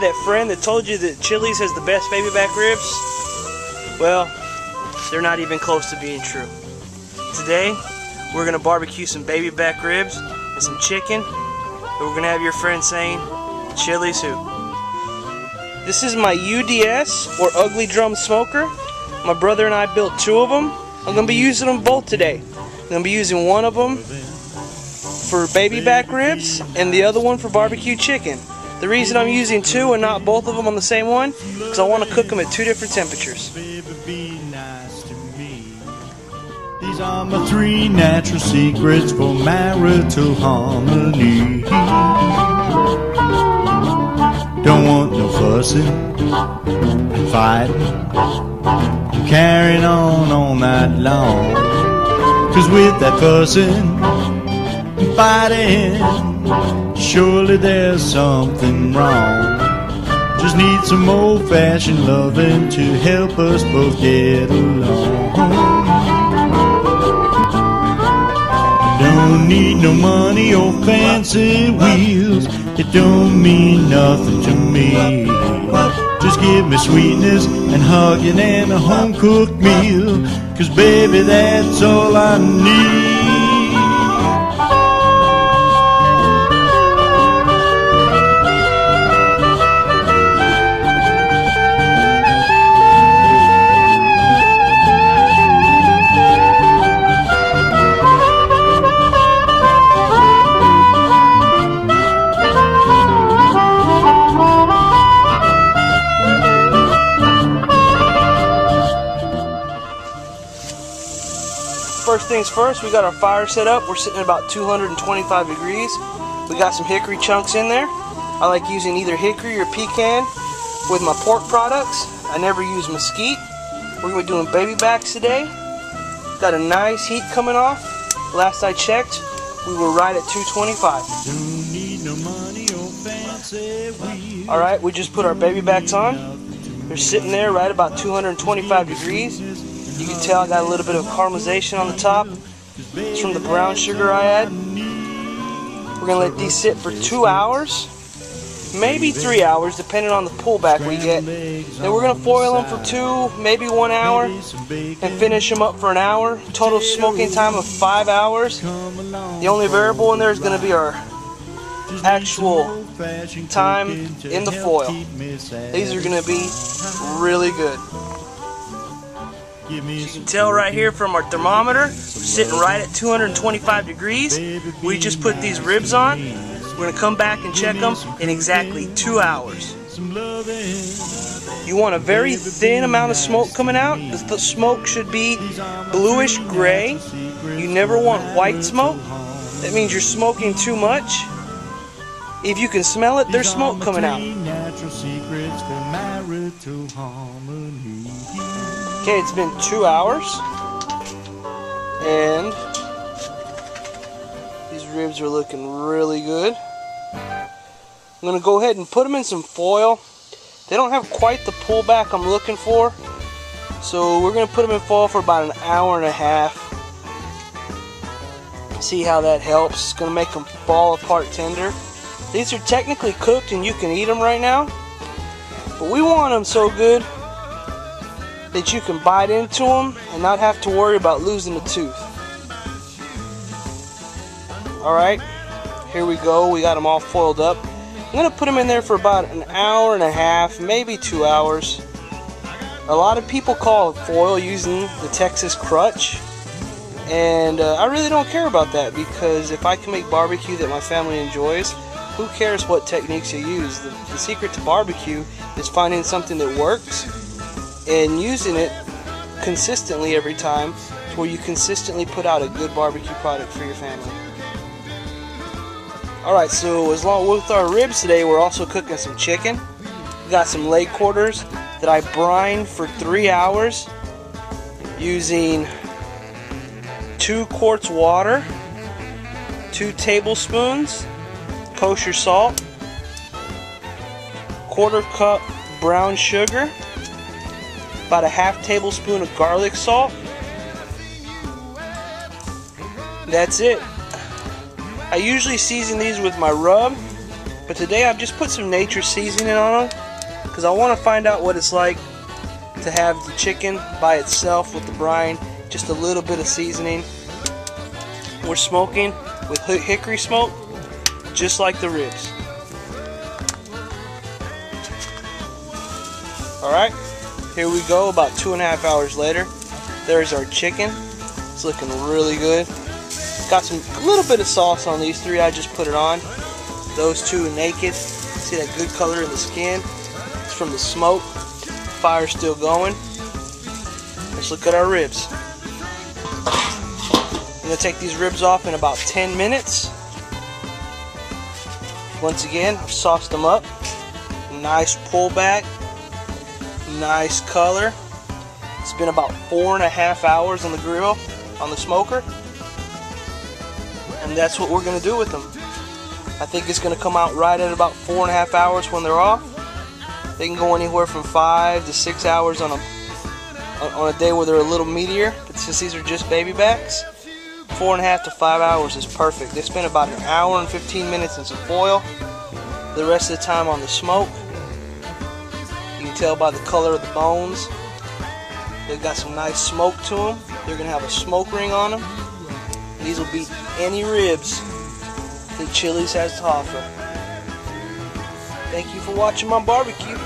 had that friend that told you that Chili's has the best baby back ribs? Well, they're not even close to being true. Today, we're gonna barbecue some baby back ribs and some chicken, and we're gonna have your friend saying, Chili's who? This is my UDS, or Ugly Drum Smoker. My brother and I built 2 of them. I'm gonna be using them both today. I'm gonna be using one of them for baby back ribs and the other one for barbecue chicken. The reason I'm using 2 and not both of them on the same one, because I want to cook them at 2 different temperatures. These are my 3 natural secrets for marital harmony. Don't want no fussing and fighting and carrying on all night long. 'Cause with that fussing and fighting, surely there's something wrong. Just need some old-fashioned loving to help us both get along. Don't need no money or fancy wheels, it don't mean nothing to me. Just give me sweetness and hugging and a home-cooked meal, 'cause baby, that's all I need. First things first, we got our fire set up. We're sitting at about 225 degrees. We got some hickory chunks in there. I like using either hickory or pecan with my pork products. I never use mesquite. We're going to be doing baby backs today. Got a nice heat coming off. Last I checked, we were right at 225. Alright, we just put our baby backs on. They're sitting there right about 225 degrees. You can tell I got a little bit of caramelization on the top. It's from the brown sugar I add. We're going to let these sit for 2 hours, maybe 3 hours, depending on the pullback we get. Then we're going to foil them for 2, maybe 1 hour, and finish them up for an hour. Total smoking time of 5 hours. The only variable in there is going to be our actual time in the foil. These are going to be really good. As you can tell right here from our thermometer, we're sitting right at 225 degrees. We just put these ribs on. We're going to come back and check them in exactly 2 hours. You want a very thin amount of smoke coming out. The smoke should be bluish gray. You never want white smoke. That means you're smoking too much. If you can smell it, there's smoke coming out. Okay, it's been 2 hours, and these ribs are looking really good. I'm going to go ahead and put them in some foil. They don't have quite the pullback I'm looking for, so we're going to put them in foil for about an hour and a half. See how that helps. It's going to make them fall apart tender. These are technically cooked and you can eat them right now, but we want them so good that you can bite into them and not have to worry about losing a tooth. Alright, here we go. We got them all foiled up. I'm going to put them in there for about an hour and a half, maybe 2 hours. A lot of people call it foil using the Texas crutch, and I really don't care about that, because if I can make barbecue that my family enjoys, who cares what techniques you use? The secret to barbecue is finding something that works and using it consistently every time, to where you consistently put out a good barbecue product for your family. Alright, so as long with our ribs today, we're also cooking some chicken. We got some leg quarters that I brine for 3 hours using 2 quarts water, 2 tablespoons kosher salt, 1/4 cup brown sugar, about a 1/2 tablespoon of garlic salt. That's it. I usually season these with my rub, But today I've just put some nature seasoning on them because I want to find out what it's like to have the chicken by itself with the brine, just a little bit of seasoning. We're smoking with hickory smoke, just like the ribs. Alright, here we go, about 2.5 hours later. There's our chicken. It's looking really good. Got a little bit of sauce on these three, I just put it on. Those two naked. See that good color in the skin? It's from the smoke. Fire's still going. Let's look at our ribs. I'm going to take these ribs off in about 10 minutes. Once again, I've sauced them up. Nice pullback. Nice color. It's been about 4.5 hours on the grill, on the smoker. And that's what we're going to do with them. I think it's going to come out right at about 4.5 hours when they're off. They can go anywhere from 5 to 6 hours on a day where they're a little meatier. But since these are just baby backs, 4.5 to 5 hours is perfect. They spend about 1 hour and 15 minutes in some foil. The rest of the time on the smoke. You can tell by the color of the bones. They've got some nice smoke to them. They're going to have a smoke ring on them. And these will beat any ribs that Chili's has to offer. Thank you for watching my barbecue.